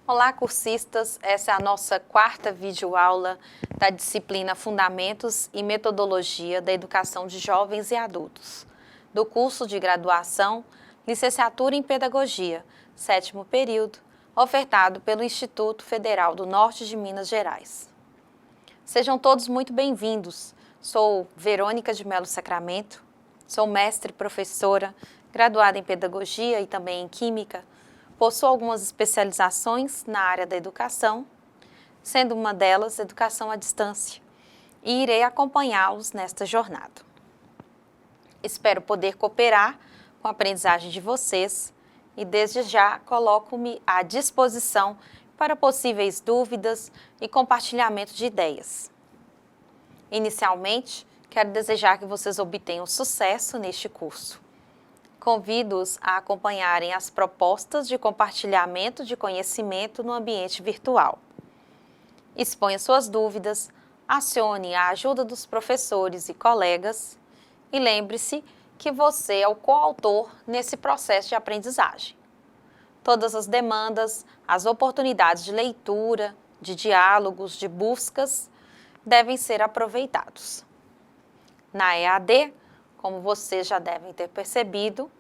Olá, cursistas! Essa é a nossa quarta videoaula da disciplina Fundamentos e Metodologia da Educação de Jovens e Adultos, do curso de graduação Licenciatura em Pedagogia, 7º período, ofertado pelo Instituto Federal do Norte de Minas Gerais. Sejam todos muito bem-vindos. Sou Verônica de Melo Sacramento, sou mestre e professora, graduada em Pedagogia e também em Química. Possuo algumas especializações na área da educação, sendo uma delas Educação à Distância, e irei acompanhá-los nesta jornada. Espero poder cooperar com a aprendizagem de vocês e desde já coloco-me à disposição para possíveis dúvidas e compartilhamento de ideias. Inicialmente, quero desejar que vocês obtenham sucesso neste curso. Convido-os a acompanharem as propostas de compartilhamento de conhecimento no ambiente virtual. Exponha suas dúvidas, acione a ajuda dos professores e colegas e lembre-se que você é o coautor nesse processo de aprendizagem. Todas as demandas, as oportunidades de leitura, de diálogos, de buscas, devem ser aproveitados. Na EAD, como vocês já devem ter percebido,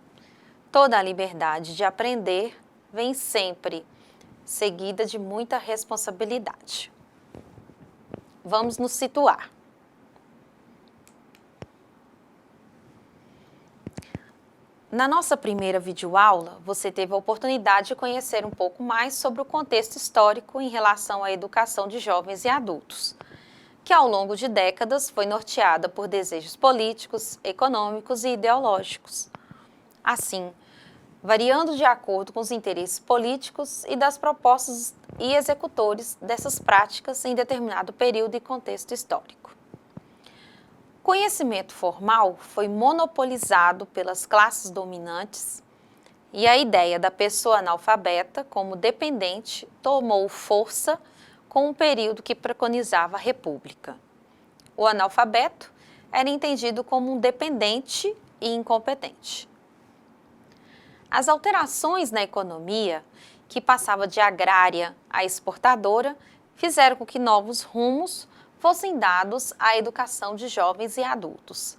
toda a liberdade de aprender vem sempre seguida de muita responsabilidade. Vamos nos situar. Na nossa primeira videoaula, você teve a oportunidade de conhecer um pouco mais sobre o contexto histórico em relação à educação de jovens e adultos, que ao longo de décadas foi norteada por desejos políticos, econômicos e ideológicos. Assim, variando de acordo com os interesses políticos e das propostas e executores dessas práticas em determinado período e contexto histórico. O conhecimento formal foi monopolizado pelas classes dominantes e a ideia da pessoa analfabeta como dependente tomou força com um período que preconizava a república. O analfabeto era entendido como um dependente e incompetente. As alterações na economia, que passava de agrária a exportadora, fizeram com que novos rumos fossem dados à educação de jovens e adultos.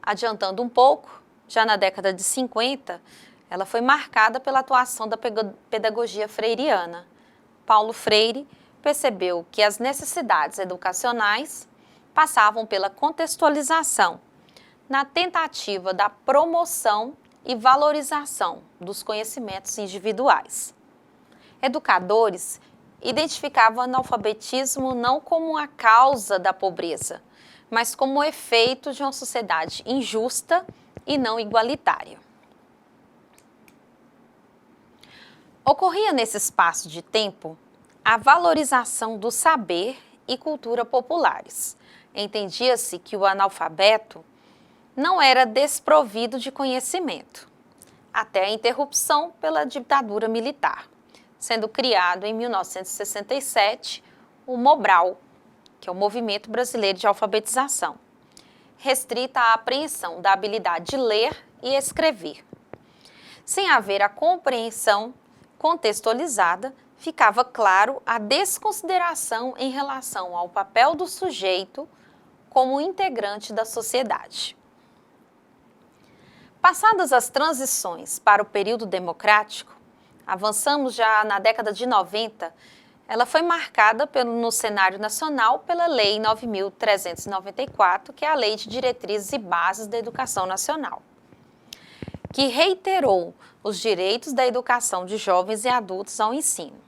Adiantando um pouco, já na década de 50, ela foi marcada pela atuação da pedagogia freiriana. Paulo Freire percebeu que as necessidades educacionais passavam pela contextualização, na tentativa da promoção e valorização dos conhecimentos individuais. Educadores identificavam o analfabetismo não como a causa da pobreza, mas como o efeito de uma sociedade injusta e não igualitária. Ocorria nesse espaço de tempo a valorização do saber e cultura populares. Entendia-se que o analfabeto não era desprovido de conhecimento, até a interrupção pela ditadura militar, sendo criado em 1967 o Mobral, que é o Movimento Brasileiro de Alfabetização, restrita à apreensão da habilidade de ler e escrever. Sem haver a compreensão contextualizada, ficava claro a desconsideração em relação ao papel do sujeito como integrante da sociedade. Passadas as transições para o período democrático, avançamos já na década de 90, ela foi marcada no cenário nacional pela Lei 9.394, que é a Lei de Diretrizes e Bases da Educação Nacional, que reiterou os direitos da educação de jovens e adultos ao ensino.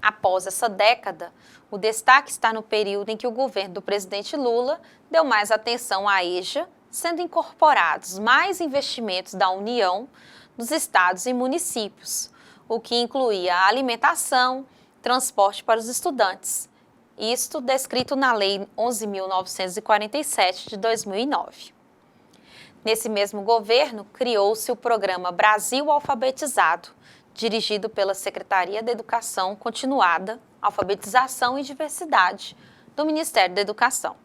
Após essa década, o destaque está no período em que o governo do presidente Lula deu mais atenção à EJA, sendo incorporados mais investimentos da União, dos estados e municípios, o que incluía a alimentação, transporte para os estudantes. Isto descrito na Lei 11.947 de 2009. Nesse mesmo governo, criou-se o programa Brasil Alfabetizado, dirigido pela Secretaria da Educação Continuada, Alfabetização e Diversidade do Ministério da Educação,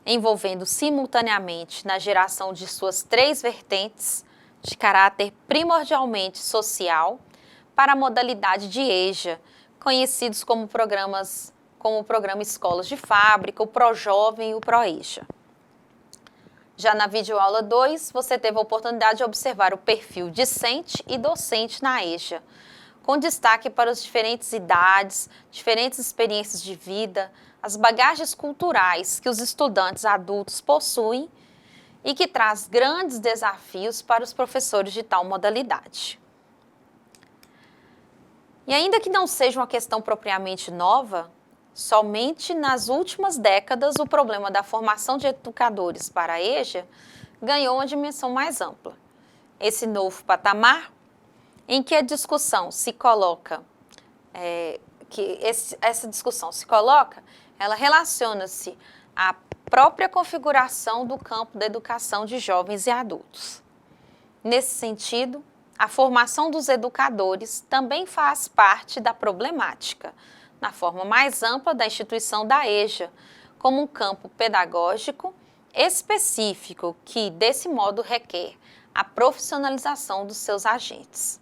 envolvendo simultaneamente na geração de suas 3 vertentes, de caráter primordialmente social, para a modalidade de EJA, conhecidos como o programa Escolas de Fábrica, o ProJovem e o ProEJA. Já na videoaula 2, você teve a oportunidade de observar o perfil discente e docente na EJA, com destaque para as diferentes idades, diferentes experiências de vida, as bagagens culturais que os estudantes adultos possuem e que traz grandes desafios para os professores de tal modalidade. E ainda que não seja uma questão propriamente nova, somente nas últimas décadas o problema da formação de educadores para a EJA ganhou uma dimensão mais ampla. Esse novo patamar em que a discussão se coloca, ela relaciona-se à própria configuração do campo da educação de jovens e adultos. Nesse sentido, a formação dos educadores também faz parte da problemática, na forma mais ampla da instituição da EJA, como um campo pedagógico específico que, desse modo, requer a profissionalização dos seus agentes.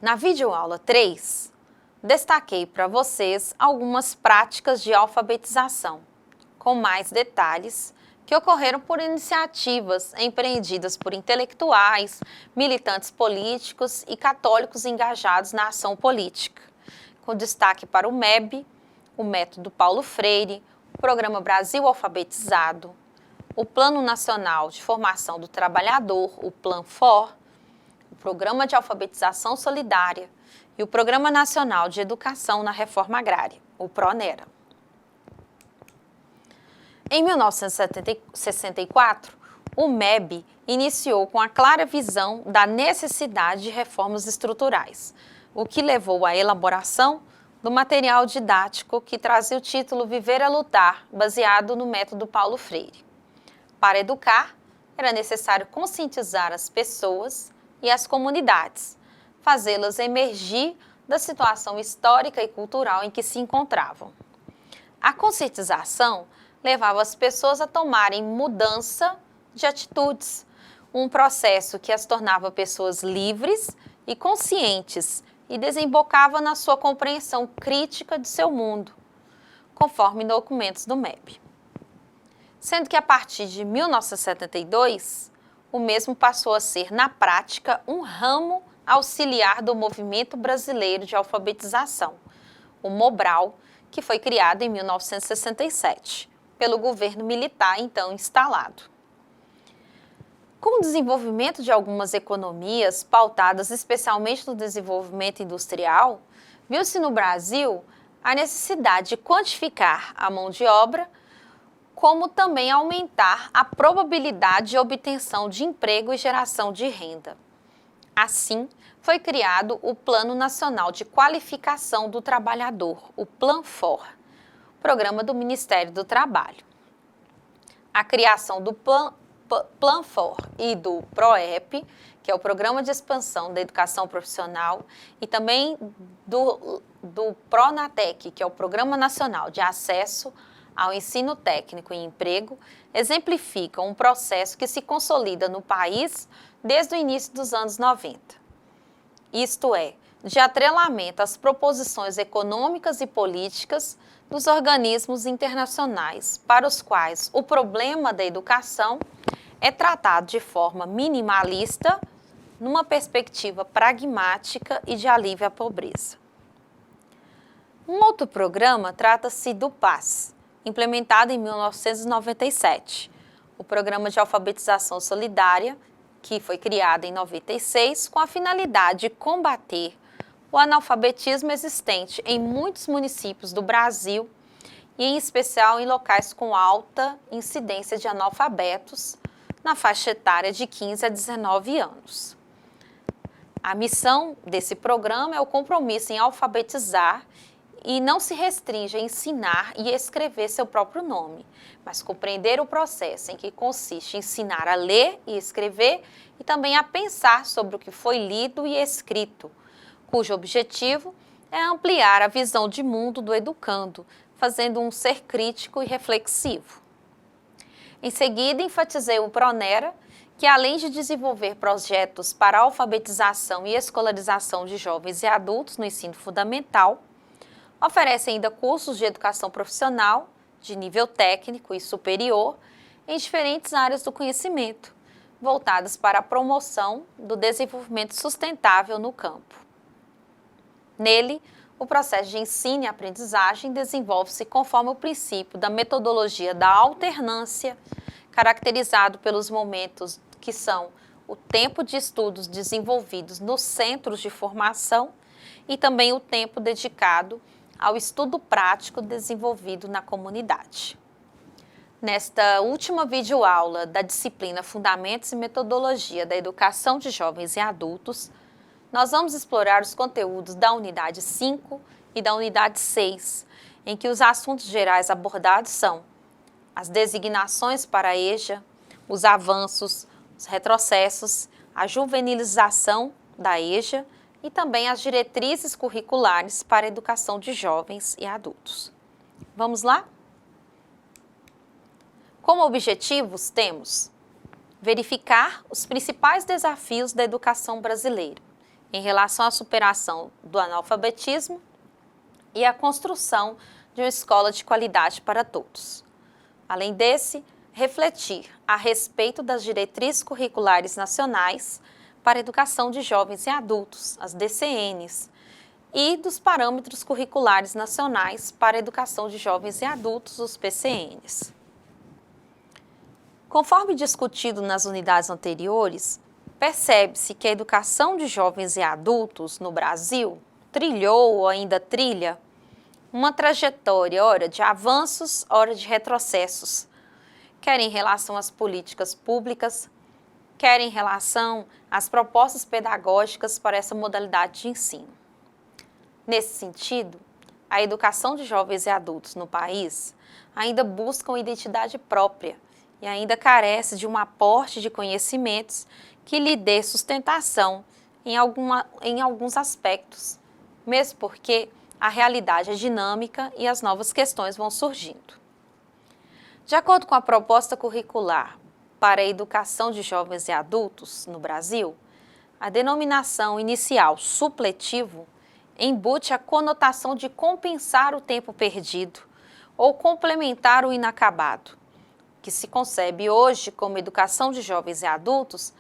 Na videoaula 3, destaquei para vocês algumas práticas de alfabetização, com mais detalhes, que ocorreram por iniciativas empreendidas por intelectuais, militantes políticos e católicos engajados na ação política, com destaque para o MEB, o Método Paulo Freire, o Programa Brasil Alfabetizado, o Plano Nacional de Formação do Trabalhador, o PLAN-FOR, o Programa de Alfabetização Solidária e o Programa Nacional de Educação na Reforma Agrária, o PRONERA. Em 1964, o MEB iniciou com a clara visão da necessidade de reformas estruturais, o que levou à elaboração do material didático que trazia o título Viver é Lutar, baseado no método Paulo Freire. Para educar, era necessário conscientizar as pessoas e as comunidades, fazê-las emergir da situação histórica e cultural em que se encontravam. A conscientização levava as pessoas a tomarem mudança de atitudes, um processo que as tornava pessoas livres e conscientes e desembocava na sua compreensão crítica de seu mundo, conforme documentos do MEB. Sendo que a partir de 1972, o mesmo passou a ser, na prática, um ramo auxiliar do Movimento Brasileiro de Alfabetização, o MOBRAL, que foi criado em 1967, pelo governo militar então instalado. Com o desenvolvimento de algumas economias pautadas especialmente no desenvolvimento industrial, viu-se no Brasil a necessidade de quantificar a mão de obra, como também aumentar a probabilidade de obtenção de emprego e geração de renda. Assim, foi criado o Plano Nacional de Qualificação do Trabalhador, o PLAN-FOR, programa do Ministério do Trabalho. A criação do PLAN-FOR e do PROEP, que é o Programa de Expansão da Educação Profissional, e também do PRONATEC, que é o Programa Nacional de Acesso ao Ensino Técnico e Emprego, exemplificam um processo que se consolida no país desde o início dos anos 90. Isto é, de atrelamento às proposições econômicas e políticas dos organismos internacionais, para os quais o problema da educação é tratado de forma minimalista, numa perspectiva pragmática e de alívio à pobreza. Um outro programa trata-se do PAS, implementado em 1997, o Programa de Alfabetização Solidária, que foi criado em 96 com a finalidade de combater o analfabetismo existente em muitos municípios do Brasil e em especial em locais com alta incidência de analfabetos na faixa etária de 15 a 19 anos. A missão desse programa é o compromisso em alfabetizar e não se restringe a ensinar e escrever seu próprio nome, mas compreender o processo em que consiste em ensinar a ler e escrever e também a pensar sobre o que foi lido e escrito, cujo objetivo é ampliar a visão de mundo do educando, fazendo um ser crítico e reflexivo. Em seguida, enfatizei o PRONERA, que além de desenvolver projetos para alfabetização e escolarização de jovens e adultos no ensino fundamental, oferece ainda cursos de educação profissional, de nível técnico e superior, em diferentes áreas do conhecimento, voltadas para a promoção do desenvolvimento sustentável no campo. Nele, o processo de ensino e aprendizagem desenvolve-se conforme o princípio da metodologia da alternância, caracterizado pelos momentos que são o tempo de estudos desenvolvidos nos centros de formação e também o tempo dedicado ao estudo prático desenvolvido na comunidade. Nesta última videoaula da disciplina Fundamentos e Metodologia da Educação de Jovens e Adultos, nós vamos explorar os conteúdos da unidade 5 e da unidade 6, em que os assuntos gerais abordados são as designações para a EJA, os avanços, os retrocessos, a juvenilização da EJA e também as diretrizes curriculares para a educação de jovens e adultos. Vamos lá? Como objetivos, temos verificar os principais desafios da educação brasileira em relação à superação do analfabetismo e à construção de uma escola de qualidade para todos. Além desse, refletir a respeito das diretrizes curriculares nacionais para a educação de jovens e adultos, as DCNs, e dos parâmetros curriculares nacionais para a educação de jovens e adultos, os PCNs. Conforme discutido nas unidades anteriores, percebe-se que a educação de jovens e adultos no Brasil trilhou ou ainda trilha uma trajetória, ora de avanços, ora de retrocessos, quer em relação às políticas públicas, quer em relação às propostas pedagógicas para essa modalidade de ensino. Nesse sentido, a educação de jovens e adultos no país ainda busca uma identidade própria e ainda carece de um aporte de conhecimentos que lhe dê sustentação em alguns aspectos, mesmo porque a realidade é dinâmica e as novas questões vão surgindo. De acordo com a proposta curricular para a educação de jovens e adultos no Brasil, a denominação inicial supletivo embute a conotação de compensar o tempo perdido ou complementar o inacabado, que se concebe hoje como educação de jovens e adultos,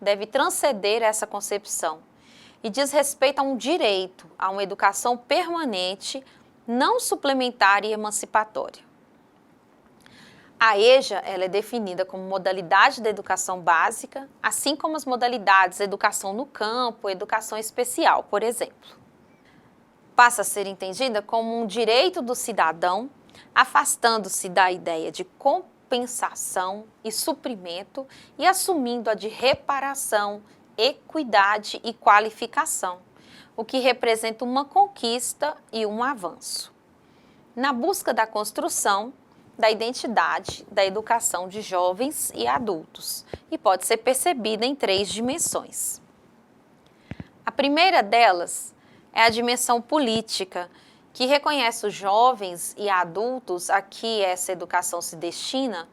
deve transcender essa concepção e diz respeito a um direito, a uma educação permanente, não suplementar e emancipatória. A EJA ela é definida como modalidade da educação básica, assim como as modalidades educação no campo, educação especial, por exemplo. Passa a ser entendida como um direito do cidadão, afastando-se da ideia de compensação e suprimento e assumindo a de reparação, equidade e qualificação, o que representa uma conquista e um avanço. Na busca da construção da identidade da educação de jovens e adultos, e pode ser percebida em 3 dimensões. A primeira delas é a dimensão política, que reconhece os jovens e adultos a que essa educação se destina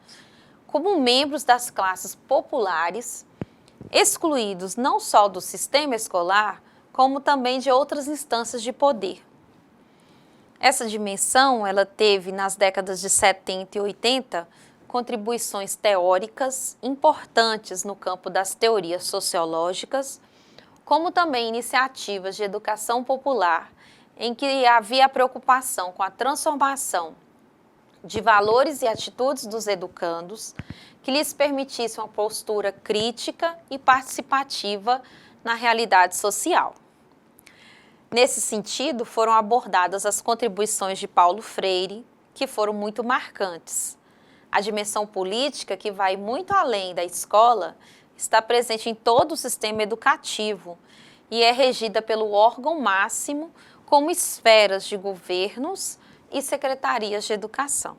como membros das classes populares, excluídos não só do sistema escolar, como também de outras instâncias de poder. Essa dimensão, ela teve nas décadas de 70 e 80 contribuições teóricas importantes no campo das teorias sociológicas, como também iniciativas de educação popular, em que havia a preocupação com a transformação de valores e atitudes dos educandos, que lhes permitisse uma postura crítica e participativa na realidade social. Nesse sentido, foram abordadas as contribuições de Paulo Freire, que foram muito marcantes. A dimensão política, que vai muito além da escola, está presente em todo o sistema educativo e é regida pelo órgão máximo, como esferas de governos e secretarias de educação.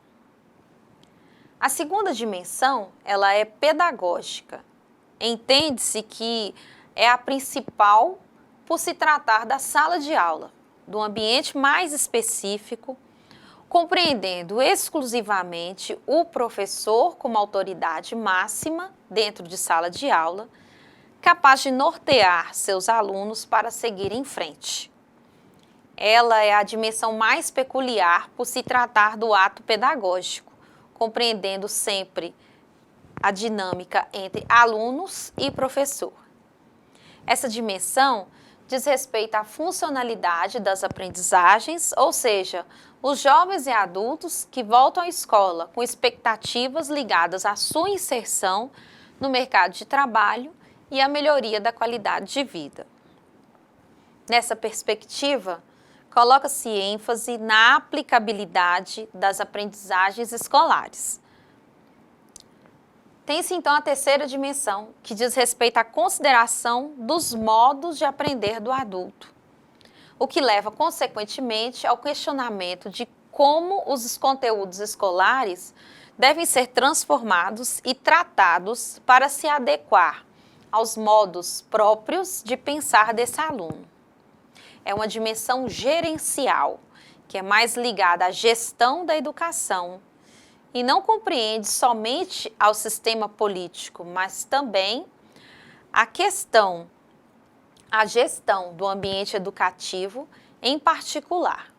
A segunda dimensão, ela é pedagógica. Entende-se que é a principal por se tratar da sala de aula, do ambiente mais específico, compreendendo exclusivamente o professor como autoridade máxima dentro de sala de aula, capaz de nortear seus alunos para seguir em frente. Ela é a dimensão mais peculiar por se tratar do ato pedagógico, compreendendo sempre a dinâmica entre alunos e professor. Essa dimensão diz respeito à funcionalidade das aprendizagens, ou seja, os jovens e adultos que voltam à escola com expectativas ligadas à sua inserção no mercado de trabalho e à melhoria da qualidade de vida. Nessa perspectiva, coloca-se ênfase na aplicabilidade das aprendizagens escolares. Tem-se então a terceira dimensão, que diz respeito à consideração dos modos de aprender do adulto, o que leva, consequentemente, ao questionamento de como os conteúdos escolares devem ser transformados e tratados para se adequar aos modos próprios de pensar desse aluno. É uma dimensão gerencial, que é mais ligada à gestão da educação, e não compreende somente ao sistema político, mas também a gestão do ambiente educativo em particular.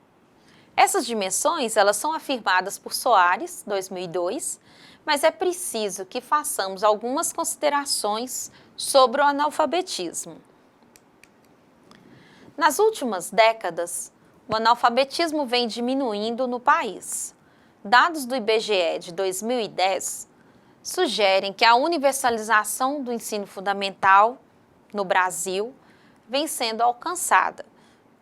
Essas dimensões, elas são afirmadas por Soares, 2002, mas é preciso que façamos algumas considerações sobre o analfabetismo. Nas últimas décadas, o analfabetismo vem diminuindo no país. Dados do IBGE de 2010 sugerem que a universalização do ensino fundamental no Brasil vem sendo alcançada,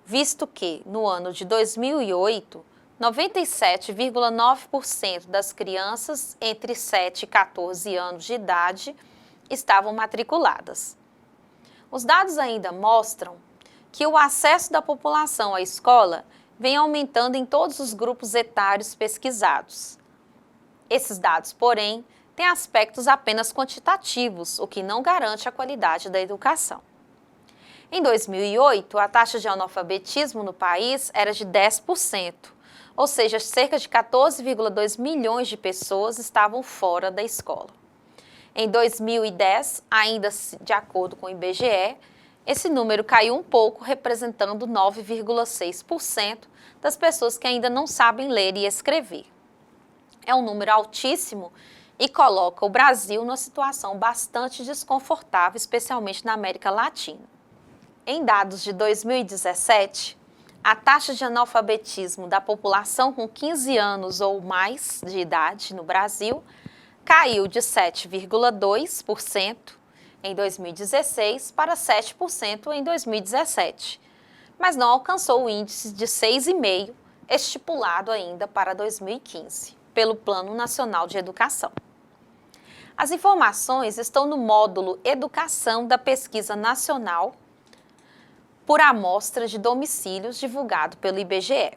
visto que, no ano de 2008, 97,9% das crianças entre 7 e 14 anos de idade estavam matriculadas. Os dados ainda mostram que o acesso da população à escola vem aumentando em todos os grupos etários pesquisados. Esses dados, porém, têm aspectos apenas quantitativos, o que não garante a qualidade da educação. Em 2008, a taxa de analfabetismo no país era de 10%, ou seja, cerca de 14,2 milhões de pessoas estavam fora da escola. Em 2010, ainda de acordo com o IBGE, esse número caiu um pouco, representando 9,6% das pessoas que ainda não sabem ler e escrever. É um número altíssimo e coloca o Brasil numa situação bastante desconfortável, especialmente na América Latina. Em dados de 2017, a taxa de analfabetismo da população com 15 anos ou mais de idade no Brasil caiu de 7,2% em 2016 para 7% em 2017, mas não alcançou o índice de 6,5% estipulado ainda para 2015, pelo Plano Nacional de Educação. As informações estão no módulo Educação da Pesquisa Nacional por amostra de domicílios divulgado pelo IBGE.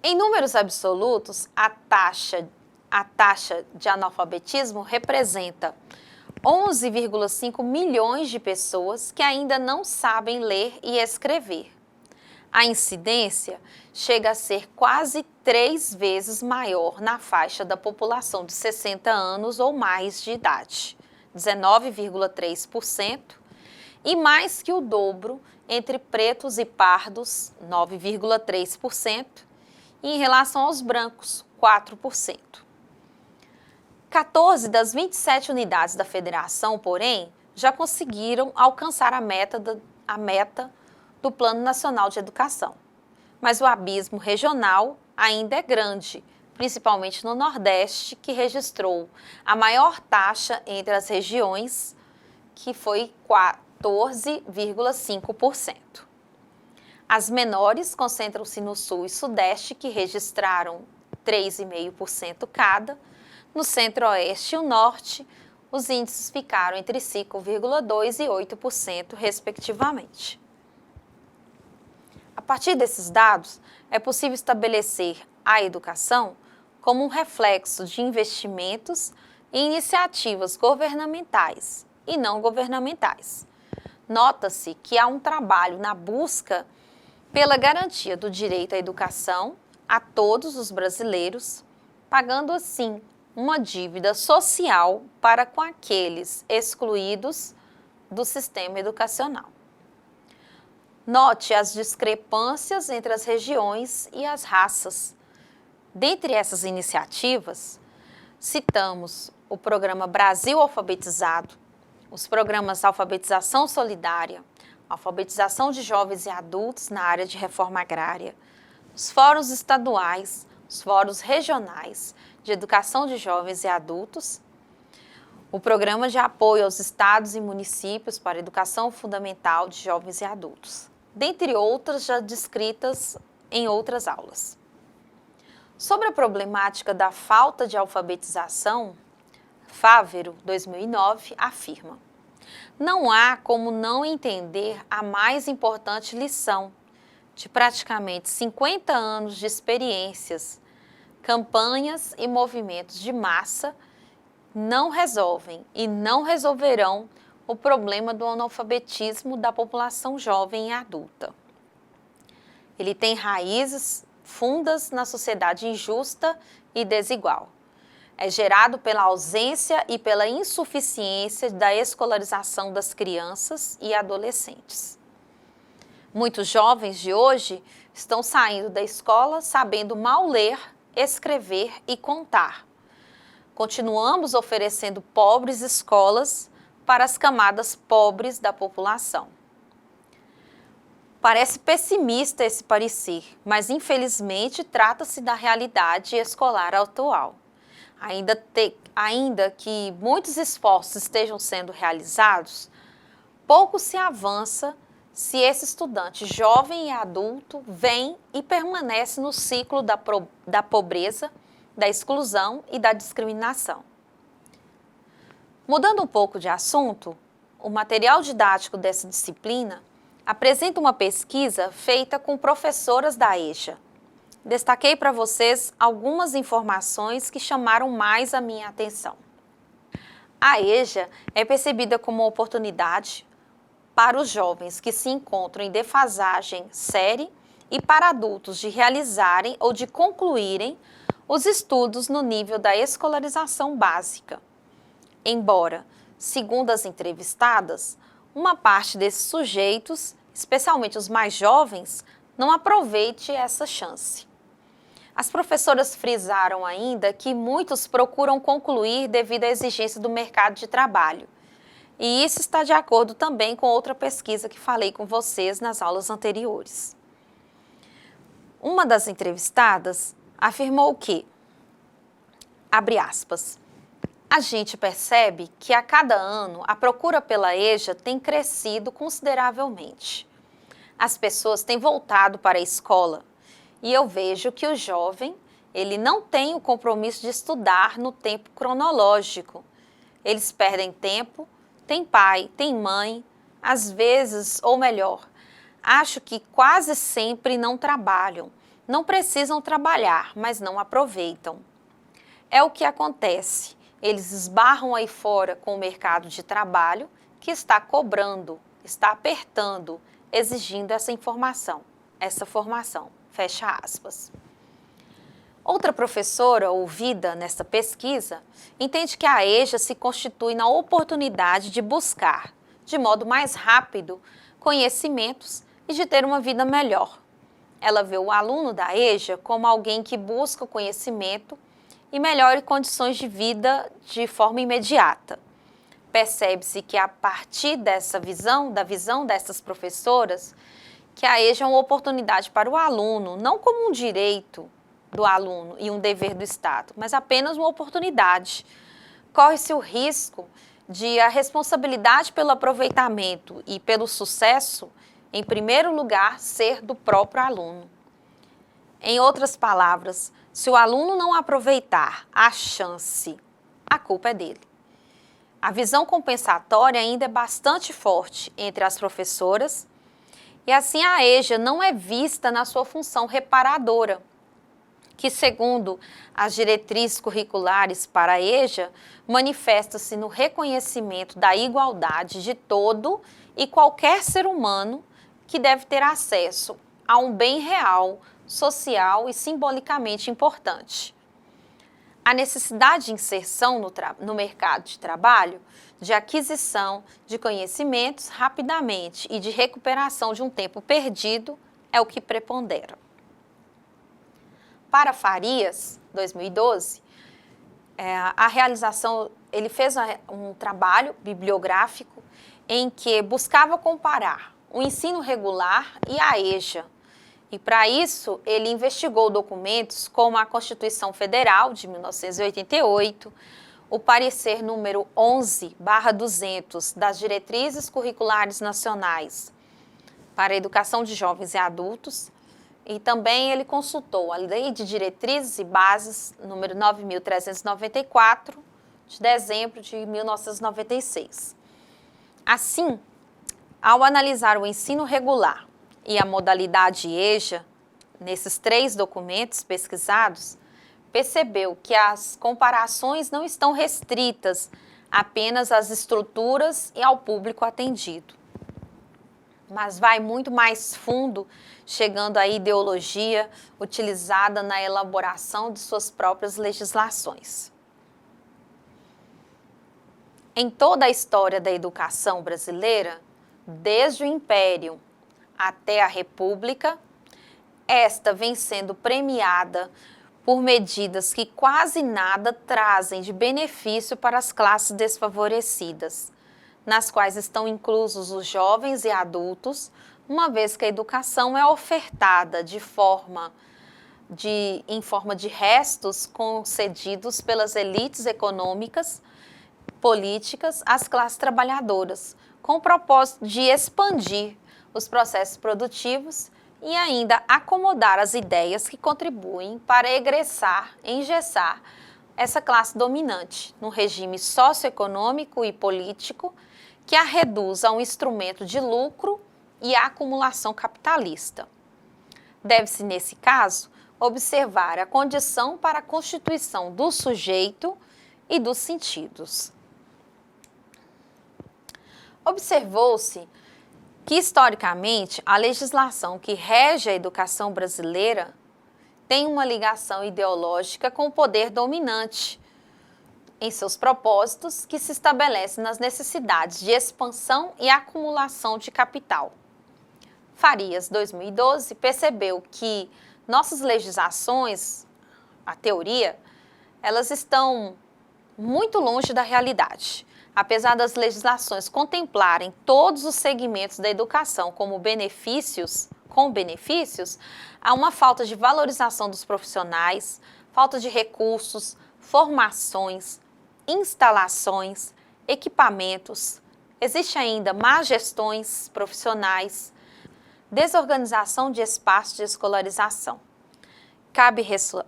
Em números absolutos, a taxa de analfabetismo representa 11,5 milhões de pessoas que ainda não sabem ler e escrever. A incidência chega a ser quase 3 vezes maior na faixa da população de 60 anos ou mais de idade, 19,3%, e mais que o dobro entre pretos e pardos, 9,3%, e em relação aos brancos, 4%. 14 das 27 unidades da federação, porém, já conseguiram alcançar a meta do Plano Nacional de Educação. Mas o abismo regional ainda é grande, principalmente no Nordeste, que registrou a maior taxa entre as regiões, que foi 14,5%. As menores concentram-se no Sul e Sudeste, que registraram 3,5% cada. No Centro-Oeste e o Norte, os índices ficaram entre 5,2% e 8%, respectivamente. A partir desses dados, é possível estabelecer a educação como um reflexo de investimentos e iniciativas governamentais e não governamentais. Nota-se que há um trabalho na busca pela garantia do direito à educação a todos os brasileiros, pagando assim uma dívida social para com aqueles excluídos do sistema educacional. Note as discrepâncias entre as regiões e as raças. Dentre essas iniciativas, citamos o programa Brasil Alfabetizado, os programas Alfabetização Solidária, Alfabetização de Jovens e Adultos na área de reforma agrária, os fóruns estaduais, os fóruns regionais de educação de jovens e adultos, o programa de apoio aos estados e municípios para a educação fundamental de jovens e adultos, dentre outras já descritas em outras aulas. Sobre a problemática da falta de alfabetização, Fávero, 2009, afirma: não há como não entender a mais importante lição de praticamente 50 anos de experiências, campanhas e movimentos de massa não resolvem e não resolverão o problema do analfabetismo da população jovem e adulta. Ele tem raízes fundas na sociedade injusta e desigual. É gerado pela ausência e pela insuficiência da escolarização das crianças e adolescentes. Muitos jovens de hoje estão saindo da escola sabendo mal ler, escrever e contar. Continuamos oferecendo pobres escolas para as camadas pobres da população. Parece pessimista esse parecer, mas infelizmente trata-se da realidade escolar atual. Ainda que muitos esforços estejam sendo realizados, pouco se avança se esse estudante jovem e adulto vem e permanece no ciclo da pobreza, da exclusão e da discriminação. Mudando um pouco de assunto, o material didático dessa disciplina apresenta uma pesquisa feita com professoras da EJA. Destaquei para vocês algumas informações que chamaram mais a minha atenção. A EJA é percebida como uma oportunidade para os jovens que se encontram em defasagem séria e para adultos de realizarem ou de concluírem os estudos no nível da escolarização básica. Embora, segundo as entrevistadas, uma parte desses sujeitos, especialmente os mais jovens, não aproveite essa chance. As professoras frisaram ainda que muitos procuram concluir devido à exigência do mercado de trabalho. E isso está de acordo também com outra pesquisa que falei com vocês nas aulas anteriores. Uma das entrevistadas afirmou que, abre aspas, a gente percebe que a cada ano a procura pela EJA tem crescido consideravelmente. As pessoas têm voltado para a escola e eu vejo que o jovem, ele não tem o compromisso de estudar no tempo cronológico. Eles perdem tempo, tem pai, tem mãe, às vezes, ou melhor, acho que quase sempre não trabalham. Não precisam trabalhar, mas não aproveitam. É o que acontece. Eles esbarram aí fora com o mercado de trabalho que está cobrando, está apertando, exigindo essa informação, essa formação. Fecha aspas. Outra professora ouvida nessa pesquisa entende que a EJA se constitui na oportunidade de buscar, de modo mais rápido, conhecimentos e de ter uma vida melhor. Ela vê o aluno da EJA como alguém que busca o conhecimento e melhore condições de vida de forma imediata. Percebe-se que a partir dessa visão, da visão dessas professoras, que a EJA é uma oportunidade para o aluno, não como um direito do aluno e um dever do Estado, mas apenas uma oportunidade. Corre-se o risco de a responsabilidade pelo aproveitamento e pelo sucesso, em primeiro lugar, ser do próprio aluno. Em outras palavras, se o aluno não aproveitar a chance, a culpa é dele. A visão compensatória ainda é bastante forte entre as professoras e assim a EJA não é vista na sua função reparadora, que segundo as diretrizes curriculares para a EJA, manifesta-se no reconhecimento da igualdade de todo e qualquer ser humano que deve ter acesso a um bem real, social e simbolicamente importante. A necessidade de inserção no mercado de trabalho, de aquisição de conhecimentos rapidamente e de recuperação de um tempo perdido é o que prepondera. Para Farias, 2012, a realização, ele fez um trabalho bibliográfico em que buscava comparar o ensino regular e a EJA. E para isso, ele investigou documentos como a Constituição Federal de 1988, o parecer número 11/200 das Diretrizes Curriculares Nacionais para a Educação de Jovens e Adultos, e também ele consultou a Lei de Diretrizes e Bases número 9.394, de dezembro de 1996. Assim, ao analisar o ensino regular e a modalidade EJA, nesses 3 documentos pesquisados, percebeu que as comparações não estão restritas apenas às estruturas e ao público atendido, mas vai muito mais fundo, chegando à ideologia utilizada na elaboração de suas próprias legislações. Em toda a história da educação brasileira, desde o Império até a República, esta vem sendo premiada por medidas que quase nada trazem de benefício para as classes desfavorecidas, nas quais estão inclusos os jovens e adultos, uma vez que a educação é ofertada em forma de restos concedidos pelas elites econômicas, políticas às classes trabalhadoras, com o propósito de expandir os processos produtivos e ainda acomodar as ideias que contribuem para engessar essa classe dominante no regime socioeconômico e político que a reduz a um instrumento de lucro e acumulação capitalista. Deve-se, nesse caso, observar a condição para a constituição do sujeito e dos sentidos. Observou-se que, historicamente, a legislação que rege a educação brasileira tem uma ligação ideológica com o poder dominante em seus propósitos, que se estabelece nas necessidades de expansão e acumulação de capital. Farias, 2012, percebeu que nossas legislações, a teoria, elas estão muito longe da realidade. Apesar das legislações contemplarem todos os segmentos da educação com benefícios, há uma falta de valorização dos profissionais, falta de recursos, formações, instalações, equipamentos. Existe ainda más gestões profissionais, desorganização de espaços de escolarização. Cabe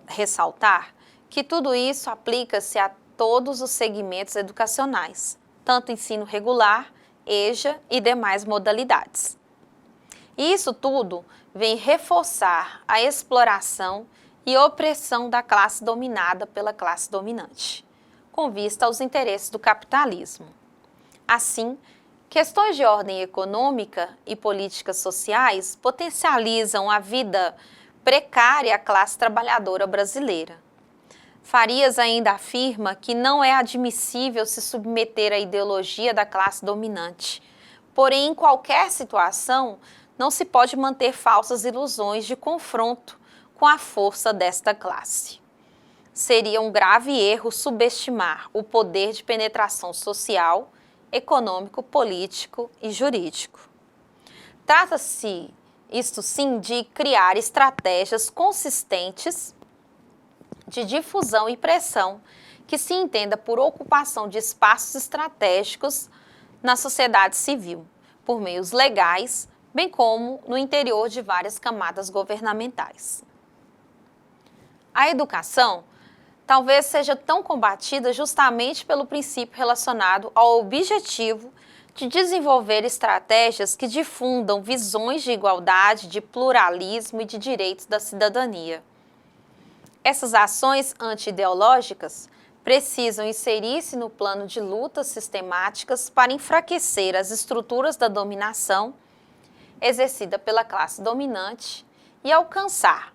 ressaltar que tudo isso aplica-se a todos os segmentos educacionais, tanto ensino regular, EJA e demais modalidades. E isso tudo vem reforçar a exploração e opressão da classe dominada pela classe dominante, com vista aos interesses do capitalismo. Assim, questões de ordem econômica e políticas sociais potencializam a vida precária à classe trabalhadora brasileira. Farias ainda afirma que não é admissível se submeter à ideologia da classe dominante. Porém, em qualquer situação, não se pode manter falsas ilusões de confronto com a força desta classe. Seria um grave erro subestimar o poder de penetração social, econômico, político e jurídico. Trata-se, isto sim, de criar estratégias consistentes de difusão e pressão que se entenda por ocupação de espaços estratégicos na sociedade civil, por meios legais, bem como no interior de várias camadas governamentais. A educação talvez seja tão combatida justamente pelo princípio relacionado ao objetivo de desenvolver estratégias que difundam visões de igualdade, de pluralismo e de direitos da cidadania. Essas ações anti-ideológicas precisam inserir-se no plano de lutas sistemáticas para enfraquecer as estruturas da dominação exercida pela classe dominante e alcançar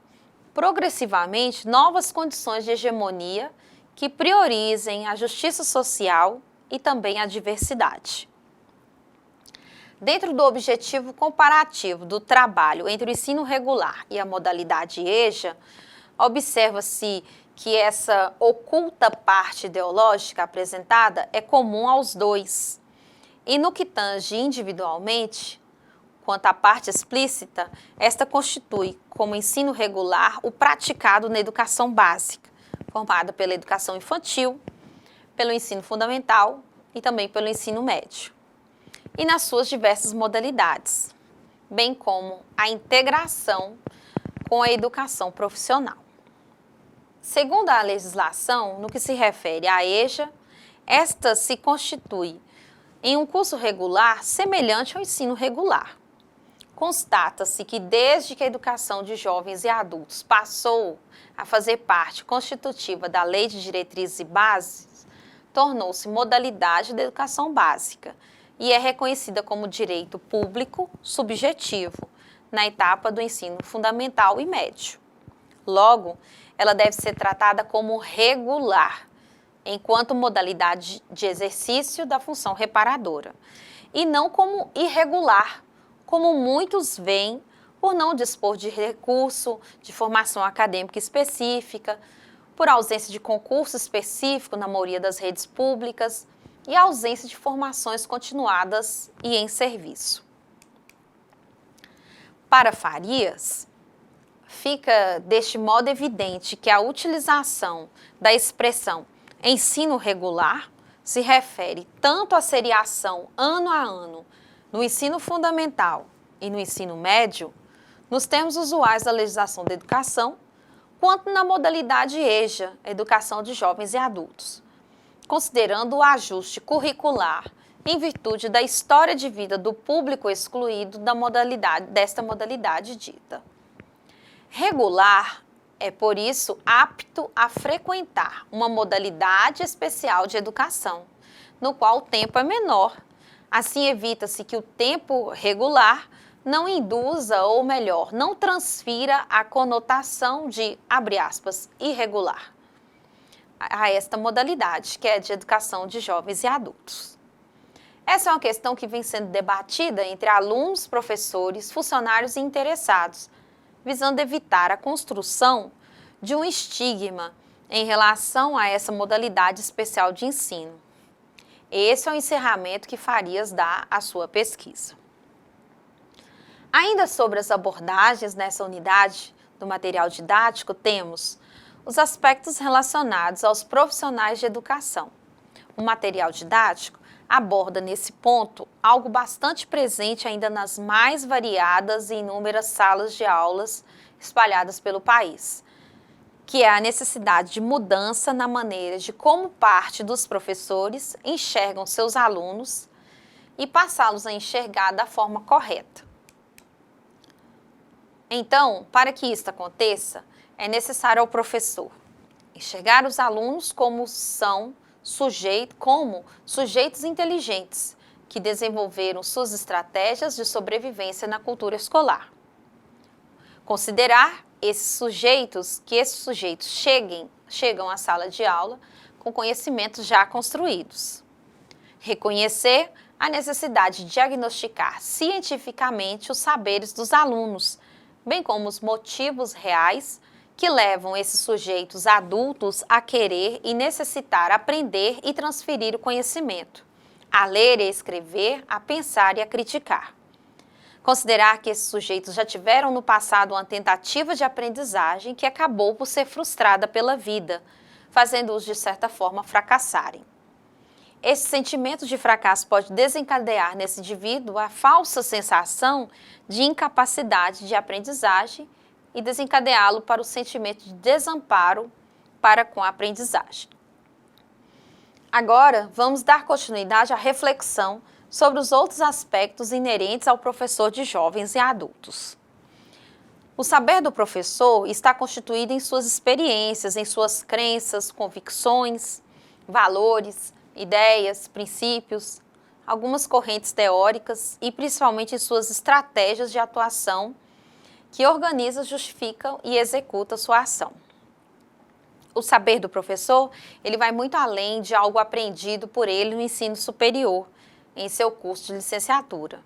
progressivamente novas condições de hegemonia que priorizem a justiça social e também a diversidade. Dentro do objetivo comparativo do trabalho entre o ensino regular e a modalidade EJA, observa-se que essa oculta parte ideológica apresentada é comum aos dois. E no que tange individualmente, quanto à parte explícita, esta constitui, como ensino regular, o praticado na educação básica, formada pela educação infantil, pelo ensino fundamental e também pelo ensino médio, e nas suas diversas modalidades, bem como a integração com a educação profissional. Segundo a legislação, no que se refere à EJA, esta se constitui em um curso regular semelhante ao ensino regular. Constata-se que desde que a educação de jovens e adultos passou a fazer parte constitutiva da Lei de Diretrizes e Bases, tornou-se modalidade da educação básica e é reconhecida como direito público subjetivo na etapa do ensino fundamental e médio. Logo, ela deve ser tratada como regular, enquanto modalidade de exercício da função reparadora, e não como irregular, como muitos veem por não dispor de recurso, de formação acadêmica específica, por ausência de concurso específico na maioria das redes públicas e ausência de formações continuadas e em serviço. Para Farias, fica deste modo evidente que a utilização da expressão ensino regular se refere tanto à seriação ano a ano no ensino fundamental e no ensino médio, nos termos usuais da legislação da educação, quanto na modalidade EJA, Educação de Jovens e Adultos, considerando o ajuste curricular em virtude da história de vida do público excluído desta modalidade dita. Regular é, por isso, apto a frequentar uma modalidade especial de educação, no qual o tempo é menor. Assim, evita-se que o tempo regular não induza, ou melhor, não transfira a conotação de, abre aspas, irregular, a esta modalidade, que é de educação de jovens e adultos. Essa é uma questão que vem sendo debatida entre alunos, professores, funcionários e interessados, visando evitar a construção de um estigma em relação a essa modalidade especial de ensino. Esse é o encerramento que Farias dá à sua pesquisa. Ainda sobre as abordagens nessa unidade do material didático, temos os aspectos relacionados aos profissionais de educação. O material didático aborda nesse ponto algo bastante presente ainda nas mais variadas e inúmeras salas de aulas espalhadas pelo país, que é a necessidade de mudança na maneira de como parte dos professores enxergam seus alunos e passá-los a enxergar da forma correta. Então, para que isso aconteça, é necessário ao professor enxergar os alunos como sujeitos inteligentes que desenvolveram suas estratégias de sobrevivência na cultura escolar. Considerar que esses sujeitos chegam à sala de aula com conhecimentos já construídos. Reconhecer a necessidade de diagnosticar cientificamente os saberes dos alunos, bem como os motivos reais que levam esses sujeitos adultos a querer e necessitar aprender e transferir o conhecimento, a ler e a escrever, a pensar e a criticar. Considerar que esses sujeitos já tiveram no passado uma tentativa de aprendizagem que acabou por ser frustrada pela vida, fazendo-os de certa forma fracassarem. Esse sentimento de fracasso pode desencadear nesse indivíduo a falsa sensação de incapacidade de aprendizagem e desencadeá-lo para o sentimento de desamparo para com a aprendizagem. Agora, vamos dar continuidade à reflexão sobre os outros aspectos inerentes ao professor de jovens e adultos. O saber do professor está constituído em suas experiências, em suas crenças, convicções, valores, ideias, princípios, algumas correntes teóricas e principalmente em suas estratégias de atuação que organiza, justifica e executa sua ação. O saber do professor, ele vai muito além de algo aprendido por ele no ensino superior, em seu curso de licenciatura.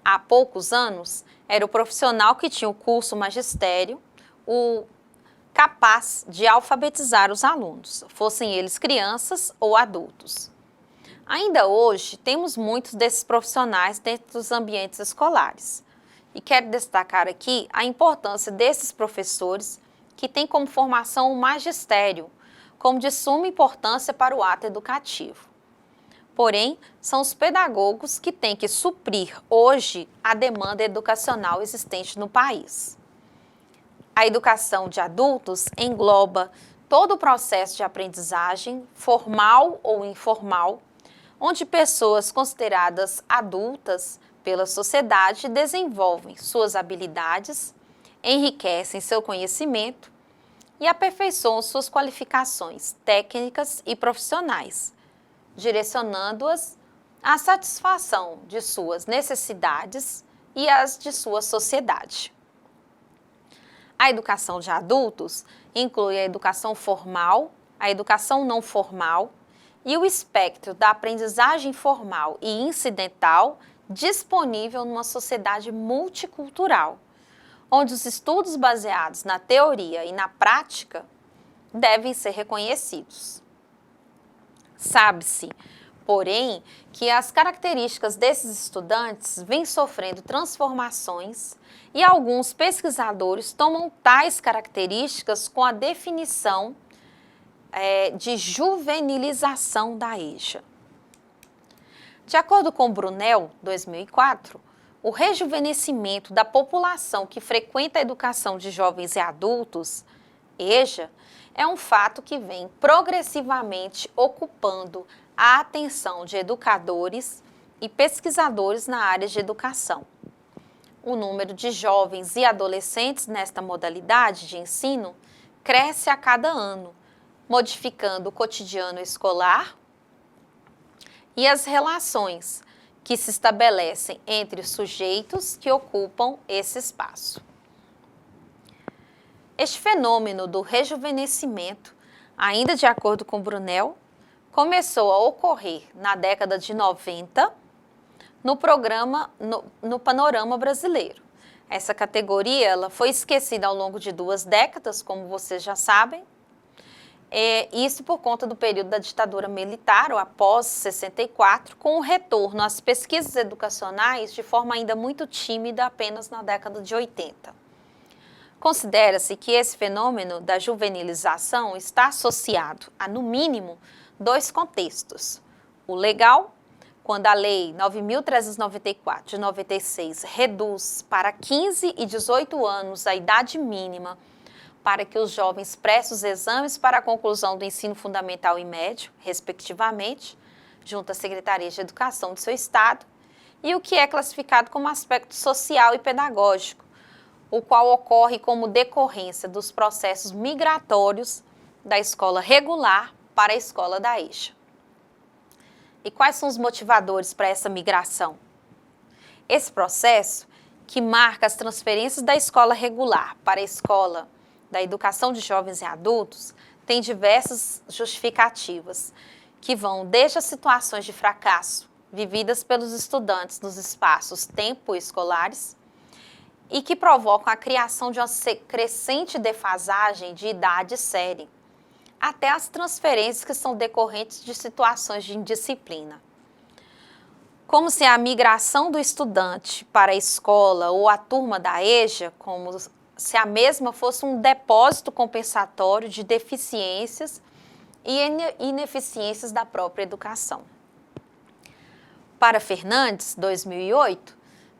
Há poucos anos, era o profissional que tinha o curso magistério, o capaz de alfabetizar os alunos, fossem eles crianças ou adultos. Ainda hoje, temos muitos desses profissionais dentro dos ambientes escolares. E quero destacar aqui a importância desses professores que têm como formação o magistério, como de suma importância para o ato educativo. Porém, são os pedagogos que têm que suprir hoje a demanda educacional existente no país. A educação de adultos engloba todo o processo de aprendizagem, formal ou informal, onde pessoas consideradas adultas pela sociedade desenvolvem suas habilidades, enriquecem seu conhecimento e aperfeiçoam suas qualificações técnicas e profissionais, direcionando-as à satisfação de suas necessidades e as de sua sociedade. A educação de adultos inclui a educação formal, a educação não formal e o espectro da aprendizagem formal e incidental disponível numa sociedade multicultural, onde os estudos baseados na teoria e na prática devem ser reconhecidos. Sabe-se, porém, que as características desses estudantes vêm sofrendo transformações e alguns pesquisadores tomam tais características com a definição de juvenilização da EJA. De acordo com Brunel, 2004, o rejuvenescimento da população que frequenta a educação de jovens e adultos, EJA, é um fato que vem progressivamente ocupando a atenção de educadores e pesquisadores na área de educação. O número de jovens e adolescentes nesta modalidade de ensino cresce a cada ano, modificando o cotidiano escolar e as relações que se estabelecem entre os sujeitos que ocupam esse espaço. Este fenômeno do rejuvenescimento, ainda de acordo com Brunel, começou a ocorrer na década de 90 no panorama brasileiro. Essa categoria ela foi esquecida ao longo de 2 décadas, como vocês já sabem, isso por conta do período da ditadura militar, ou após 64, com o retorno às pesquisas educacionais de forma ainda muito tímida apenas na década de 80. Considera-se que esse fenômeno da juvenilização está associado a, no mínimo, 2 contextos. O legal, quando a Lei 9.394 de 96 reduz para 15 e 18 anos a idade mínima para que os jovens prestem os exames para a conclusão do ensino fundamental e médio, respectivamente, junto à Secretaria de Educação do seu estado, e o que é classificado como aspecto social e pedagógico, o qual ocorre como decorrência dos processos migratórios da escola regular para a escola da EJA. E quais são os motivadores para essa migração? Esse processo, que marca as transferências da escola regular para a escola da educação de jovens e adultos, tem diversas justificativas, que vão desde as situações de fracasso vividas pelos estudantes nos espaços tempo-escolares e que provocam a criação de uma crescente defasagem de idade e série, até as transferências que são decorrentes de situações de indisciplina. Como se a migração do estudante para a escola ou a turma da EJA, como se a mesma fosse um depósito compensatório de deficiências e ineficiências da própria educação. Para Fernandes, 2008,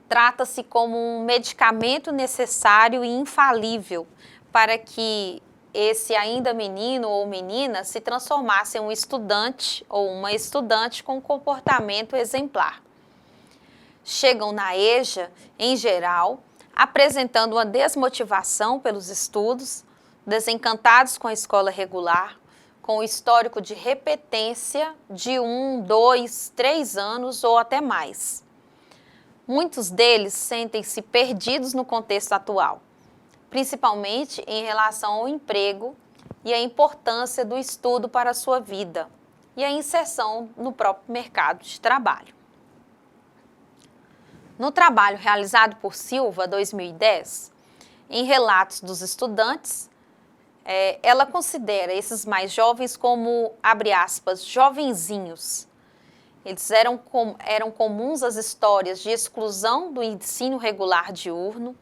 trata-se como um medicamento necessário e infalível para que esse ainda menino ou menina se transformasse em um estudante ou uma estudante com comportamento exemplar. Chegam na EJA, em geral, apresentando uma desmotivação pelos estudos, desencantados com a escola regular, com o histórico de repetência de 1, 2, 3 anos ou até mais. Muitos deles sentem-se perdidos no contexto atual, principalmente em relação ao emprego e a importância do estudo para a sua vida e a inserção no próprio mercado de trabalho. No trabalho realizado por Silva, 2010, em relatos dos estudantes, ela considera esses mais jovens como, abre aspas, jovenzinhos. Eles eram comuns as histórias de exclusão do ensino regular diurno,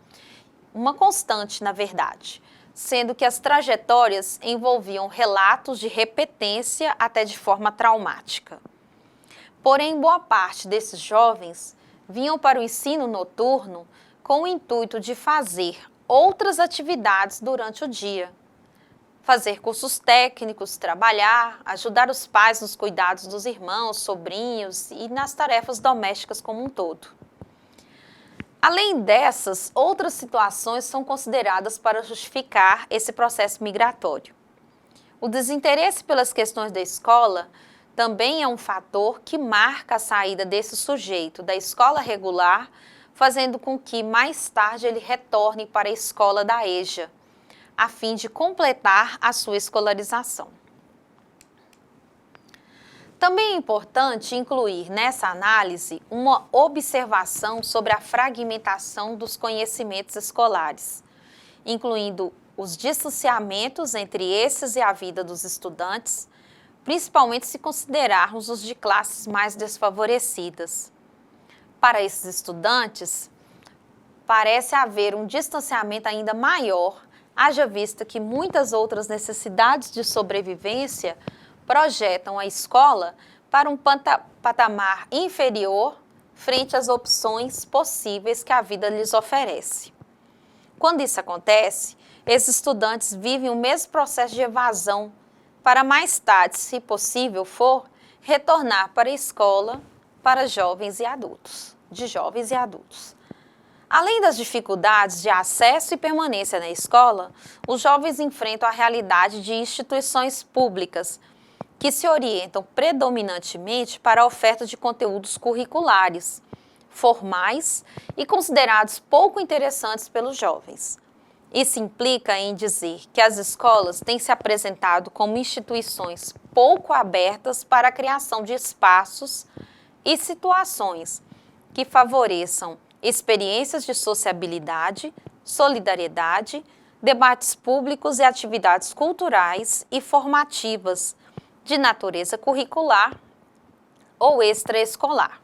uma constante, na verdade, sendo que as trajetórias envolviam relatos de repetência até de forma traumática. Porém, boa parte desses jovens vinham para o ensino noturno com o intuito de fazer outras atividades durante o dia. Fazer cursos técnicos, trabalhar, ajudar os pais nos cuidados dos irmãos, sobrinhos e nas tarefas domésticas como um todo. Além dessas, outras situações são consideradas para justificar esse processo migratório. O desinteresse pelas questões da escola também é um fator que marca a saída desse sujeito da escola regular, fazendo com que mais tarde ele retorne para a escola da EJA, a fim de completar a sua escolarização. Também é importante incluir nessa análise uma observação sobre a fragmentação dos conhecimentos escolares, incluindo os distanciamentos entre esses e a vida dos estudantes, principalmente se considerarmos os de classes mais desfavorecidas. Para esses estudantes, parece haver um distanciamento ainda maior, haja vista que muitas outras necessidades de sobrevivência projetam a escola para um patamar inferior frente às opções possíveis que a vida lhes oferece. Quando isso acontece, esses estudantes vivem o mesmo processo de evasão para mais tarde, se possível for, retornar para a escola para jovens e adultos, de jovens e adultos. Além das dificuldades de acesso e permanência na escola, os jovens enfrentam a realidade de instituições públicas que se orientam predominantemente para a oferta de conteúdos curriculares, formais e considerados pouco interessantes pelos jovens. Isso implica em dizer que as escolas têm se apresentado como instituições pouco abertas para a criação de espaços e situações que favoreçam experiências de sociabilidade, solidariedade, debates públicos e atividades culturais e formativas de natureza curricular ou extraescolar.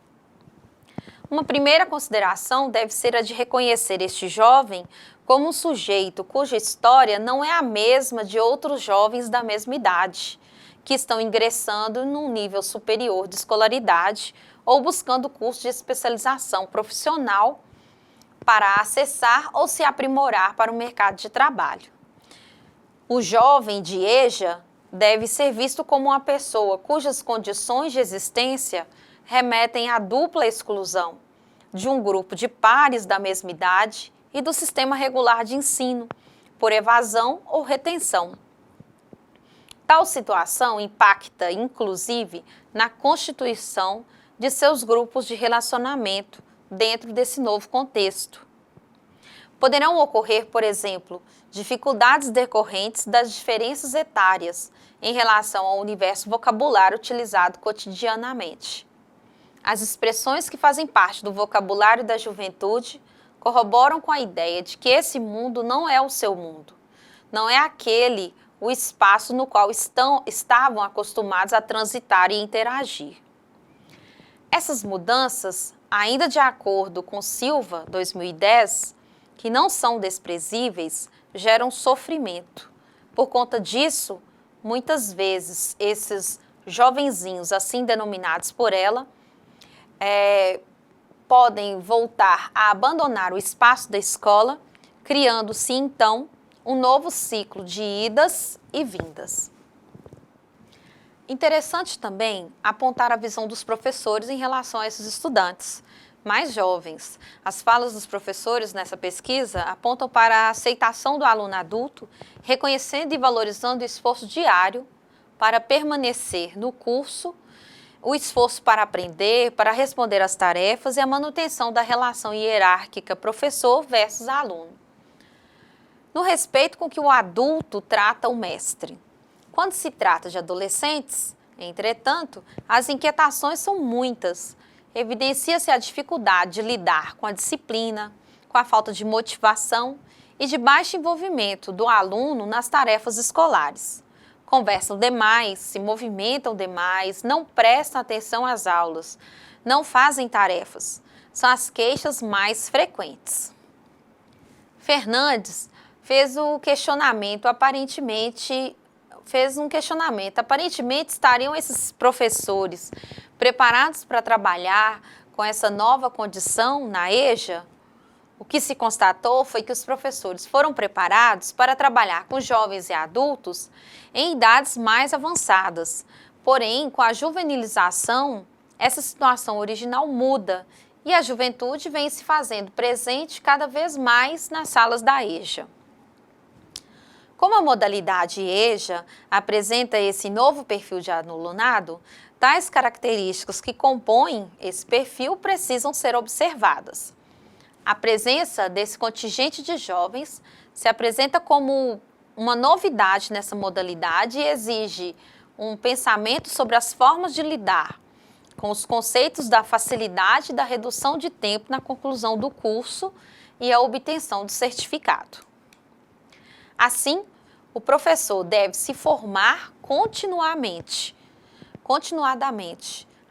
Uma primeira consideração deve ser a de reconhecer este jovem como um sujeito cuja história não é a mesma de outros jovens da mesma idade, que estão ingressando num nível superior de escolaridade ou buscando curso de especialização profissional para acessar ou se aprimorar para o mercado de trabalho. O jovem de EJA deve ser visto como uma pessoa cujas condições de existência remetem à dupla exclusão de um grupo de pares da mesma idade e do sistema regular de ensino, por evasão ou retenção. Tal situação impacta, inclusive, na constituição de seus grupos de relacionamento dentro desse novo contexto. Poderão ocorrer, por exemplo, dificuldades decorrentes das diferenças etárias em relação ao universo vocabulário utilizado cotidianamente. As expressões que fazem parte do vocabulário da juventude corroboram com a ideia de que esse mundo não é o seu mundo, não é o espaço no qual estavam acostumados a transitar e interagir. Essas mudanças, ainda de acordo com Silva, 2010, que não são desprezíveis, geram sofrimento. Por conta disso, muitas vezes esses jovenzinhos, assim denominados por ela, podem voltar a abandonar o espaço da escola, criando-se então um novo ciclo de idas e vindas. Interessante também apontar a visão dos professores em relação a esses estudantes mais jovens. As falas dos professores nessa pesquisa apontam para a aceitação do aluno adulto, reconhecendo e valorizando o esforço diário para permanecer no curso, o esforço para aprender, para responder às tarefas e a manutenção da relação hierárquica professor versus aluno. No respeito com que o adulto trata o mestre. Quando se trata de adolescentes, entretanto, as inquietações são muitas. Evidencia-se a dificuldade de lidar com a disciplina, com a falta de motivação e de baixo envolvimento do aluno nas tarefas escolares. Conversam demais, se movimentam demais, não prestam atenção às aulas, não fazem tarefas. São as queixas mais frequentes. Fernandes fez um questionamento, aparentemente estariam esses professores preparados para trabalhar com essa nova condição na EJA? O que se constatou foi que os professores foram preparados para trabalhar com jovens e adultos em idades mais avançadas. Porém, com a juvenilização, essa situação original muda e a juventude vem se fazendo presente cada vez mais nas salas da EJA. Como a modalidade EJA apresenta esse novo perfil de alunado, tais características que compõem esse perfil precisam ser observadas. A presença desse contingente de jovens se apresenta como uma novidade nessa modalidade e exige um pensamento sobre as formas de lidar com os conceitos da facilidade e da redução de tempo na conclusão do curso e a obtenção do certificado. Assim, o professor deve se formar continuadamente.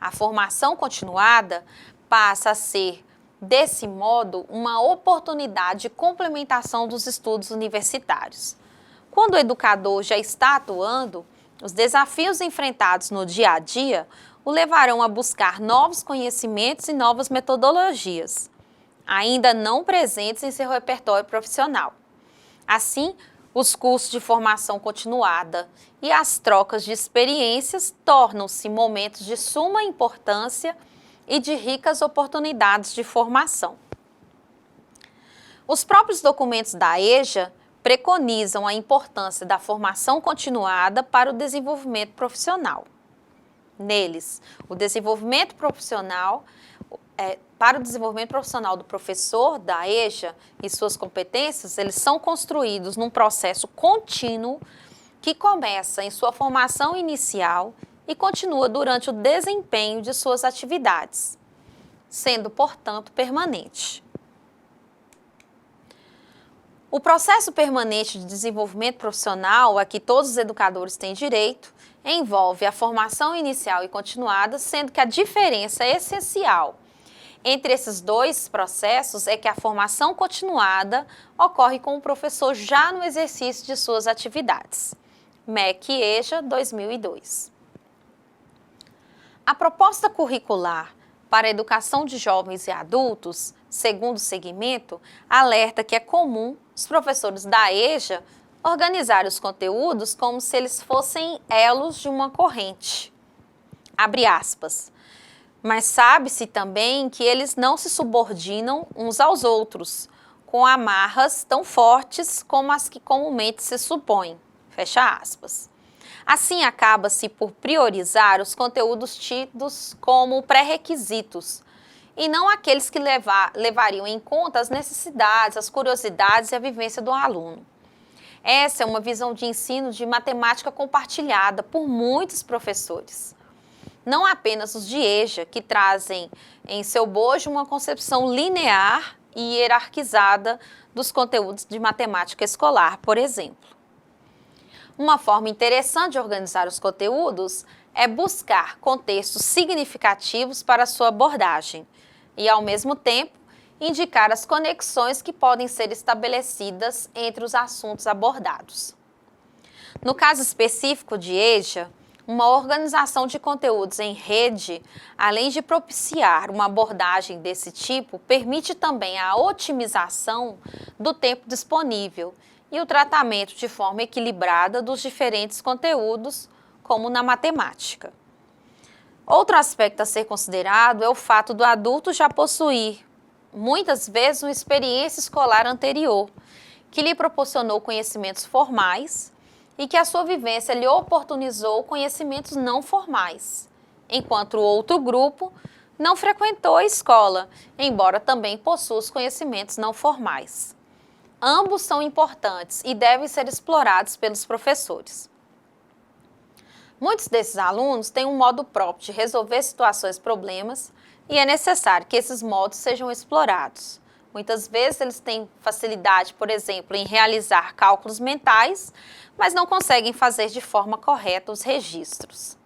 A formação continuada passa a ser, desse modo, uma oportunidade de complementação dos estudos universitários. Quando o educador já está atuando, os desafios enfrentados no dia a dia o levarão a buscar novos conhecimentos e novas metodologias, ainda não presentes em seu repertório profissional. Assim, os cursos de formação continuada e as trocas de experiências tornam-se momentos de suma importância e de ricas oportunidades de formação. Os próprios documentos da EJA preconizam a importância da formação continuada para o desenvolvimento profissional. Neles, para o desenvolvimento profissional do professor da EJA e suas competências, eles são construídos num processo contínuo que começa em sua formação inicial e continua durante o desempenho de suas atividades, sendo, portanto, permanente. O processo permanente de desenvolvimento profissional a que todos os educadores têm direito envolve a formação inicial e continuada, sendo que a diferença essencial entre esses dois processos é que a formação continuada ocorre com o professor já no exercício de suas atividades. MEC EJA 2002. A proposta curricular para a educação de jovens e adultos, segundo segmento, alerta que é comum os professores da EJA organizarem os conteúdos como se eles fossem elos de uma corrente. Abre aspas. Mas sabe-se também que eles não se subordinam uns aos outros, com amarras tão fortes como as que comumente se supõem. Fecha aspas. Assim, acaba-se por priorizar os conteúdos tidos como pré-requisitos, e não aqueles que levariam em conta as necessidades, as curiosidades e a vivência do aluno. Essa é uma visão de ensino de matemática compartilhada por muitos professores. Não apenas os de EJA, que trazem em seu bojo uma concepção linear e hierarquizada dos conteúdos de matemática escolar, por exemplo. Uma forma interessante de organizar os conteúdos é buscar contextos significativos para a sua abordagem e, ao mesmo tempo, indicar as conexões que podem ser estabelecidas entre os assuntos abordados. No caso específico de EJA, uma organização de conteúdos em rede, além de propiciar uma abordagem desse tipo, permite também a otimização do tempo disponível e o tratamento de forma equilibrada dos diferentes conteúdos, como na matemática. Outro aspecto a ser considerado é o fato do adulto já possuir, muitas vezes, uma experiência escolar anterior, que lhe proporcionou conhecimentos formais e que a sua vivência lhe oportunizou conhecimentos não formais. enquanto o outro grupo não frequentou a escola, embora também possua os conhecimentos não formais. Ambos são importantes e devem ser explorados pelos professores. Muitos desses alunos têm um modo próprio de resolver situações, problemas, e é necessário que esses modos sejam explorados. Muitas vezes eles têm facilidade, por exemplo, em realizar cálculos mentais, mas não conseguem fazer de forma correta os registros.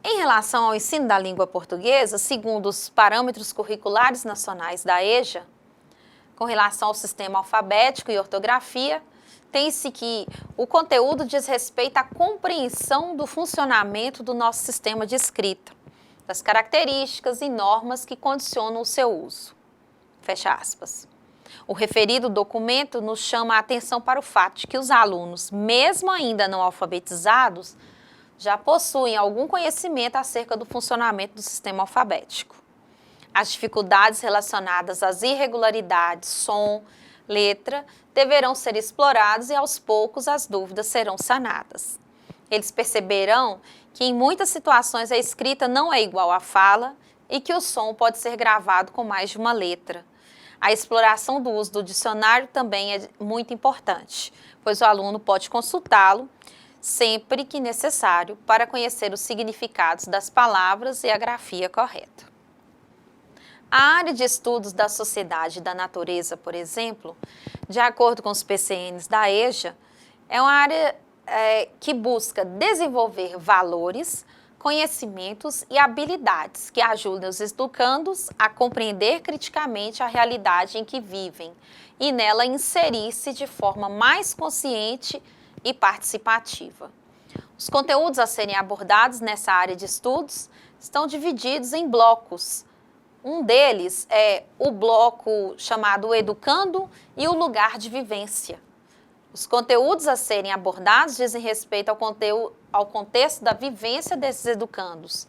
Em relação ao ensino da língua portuguesa, segundo os parâmetros curriculares nacionais da EJA, com relação ao sistema alfabético e ortografia, tem-se que o conteúdo diz respeito à compreensão do funcionamento do nosso sistema de escrita, das características e normas que condicionam o seu uso. Fecha aspas. O referido documento nos chama a atenção para o fato de que os alunos, mesmo ainda não alfabetizados, já possuem algum conhecimento acerca do funcionamento do sistema alfabético. As dificuldades relacionadas às irregularidades, som, letra, deverão ser explorados e aos poucos as dúvidas serão sanadas. Eles perceberão que em muitas situações a escrita não é igual à fala e que o som pode ser gravado com mais de uma letra. A exploração do uso do dicionário também é muito importante, pois o aluno pode consultá-lo sempre que necessário para conhecer os significados das palavras e a grafia correta. A área de estudos da sociedade e da natureza, por exemplo, de acordo com os PCNs da EJA, é uma área que busca desenvolver valores, conhecimentos e habilidades que ajudem os educandos a compreender criticamente a realidade em que vivem e nela inserir-se de forma mais consciente e participativa. Os conteúdos a serem abordados nessa área de estudos estão divididos em blocos. Um deles é o bloco chamado Educando e o Lugar de Vivência. Os conteúdos a serem abordados dizem respeito ao contexto da vivência desses educandos.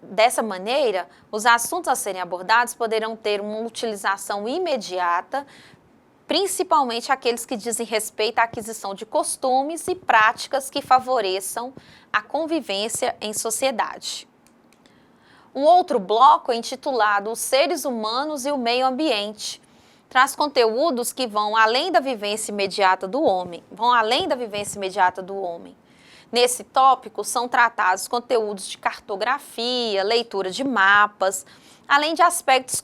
Dessa maneira, os assuntos a serem abordados poderão ter uma utilização imediata, principalmente aqueles que dizem respeito à aquisição de costumes e práticas que favoreçam a convivência em sociedade. Um outro bloco é intitulado Os Seres Humanos e o Meio Ambiente. Traz conteúdos que vão além da vivência imediata do homem. Nesse tópico são tratados conteúdos de cartografia, leitura de mapas, além de aspectos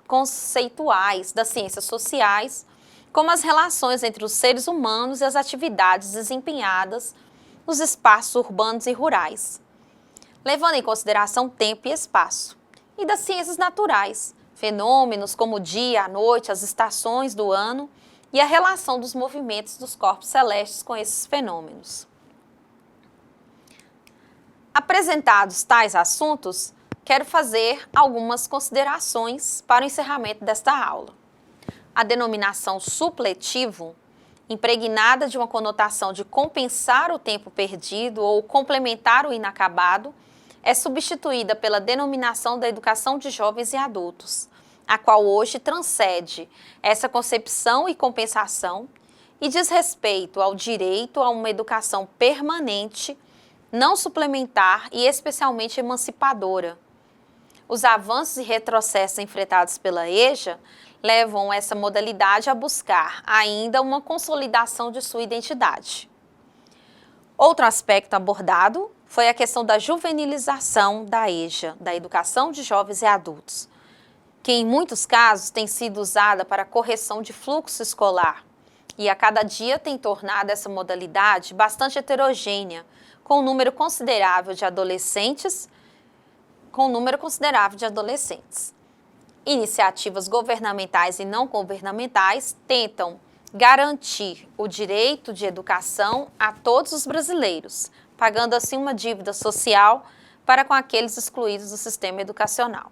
conceituais das ciências sociais, como as relações entre os seres humanos e as atividades desempenhadas nos espaços urbanos e rurais, levando em consideração tempo e espaço, e das ciências naturais, fenômenos como o dia, a noite, as estações do ano e a relação dos movimentos dos corpos celestes com esses fenômenos. Apresentados tais assuntos, quero fazer algumas considerações para o encerramento desta aula. A denominação supletivo, impregnada de uma conotação de compensar o tempo perdido ou complementar o inacabado, é substituída pela denominação da educação de jovens e adultos, a qual hoje transcende essa concepção e compensação e diz respeito ao direito a uma educação permanente, não suplementar e especialmente emancipadora. Os avanços e retrocessos enfrentados pela EJA levam essa modalidade a buscar ainda uma consolidação de sua identidade. Outro aspecto abordado foi a questão da juvenilização da EJA, da educação de jovens e adultos, que em muitos casos tem sido usada para correção de fluxo escolar e a cada dia tem tornado essa modalidade bastante heterogênea, com um número considerável de adolescentes. Iniciativas governamentais e não governamentais tentam garantir o direito de educação a todos os brasileiros, pagando assim uma dívida social para com aqueles excluídos do sistema educacional.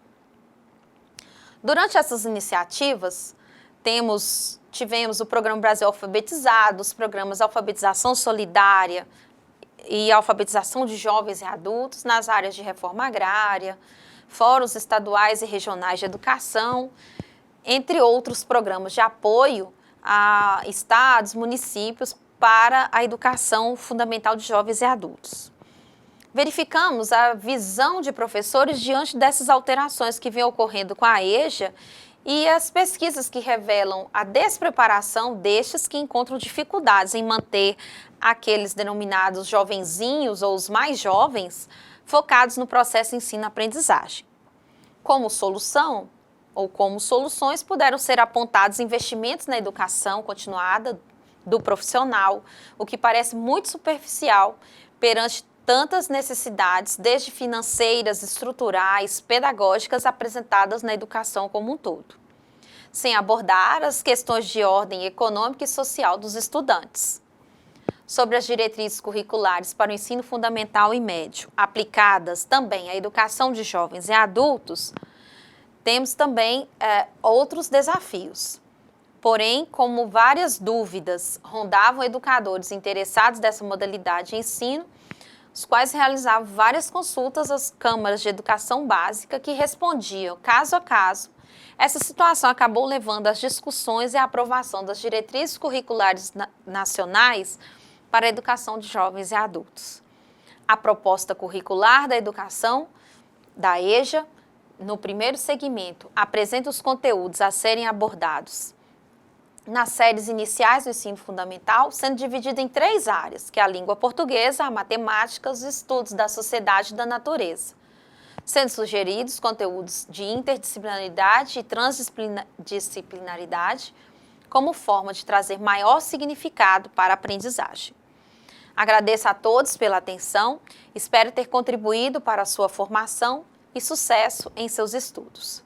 Durante essas iniciativas, tivemos o Programa Brasil Alfabetizado, os programas Alfabetização Solidária e Alfabetização de Jovens e Adultos nas áreas de reforma agrária, fóruns estaduais e regionais de educação, entre outros programas de apoio a estados, municípios para a educação fundamental de jovens e adultos. Verificamos a visão de professores diante dessas alterações que vêm ocorrendo com a EJA e as pesquisas que revelam a despreparação destes que encontram dificuldades em manter aqueles denominados jovenzinhos ou os mais jovens focados no processo ensino-aprendizagem. Como solução, ou como soluções, puderam ser apontados investimentos na educação continuada do profissional, o que parece muito superficial perante tantas necessidades, desde financeiras, estruturais, pedagógicas, apresentadas na educação como um todo, sem abordar as questões de ordem econômica e social dos estudantes. Sobre as diretrizes curriculares para o ensino fundamental e médio, aplicadas também à educação de jovens e adultos, temos também outros desafios. Porém, como várias dúvidas rondavam educadores interessados nessa modalidade de ensino, os quais realizavam várias consultas às câmaras de educação básica que respondiam caso a caso, essa situação acabou levando às discussões e à aprovação das diretrizes curriculares nacionais para a educação de jovens e adultos. A proposta curricular da educação da EJA, no primeiro segmento, apresenta os conteúdos a serem abordados nas séries iniciais do ensino fundamental, sendo dividida em 3 áreas, que é a língua portuguesa, a matemática, os estudos da sociedade e da natureza, sendo sugeridos conteúdos de interdisciplinaridade e transdisciplinaridade como forma de trazer maior significado para a aprendizagem. Agradeço a todos pela atenção, espero ter contribuído para a sua formação e sucesso em seus estudos.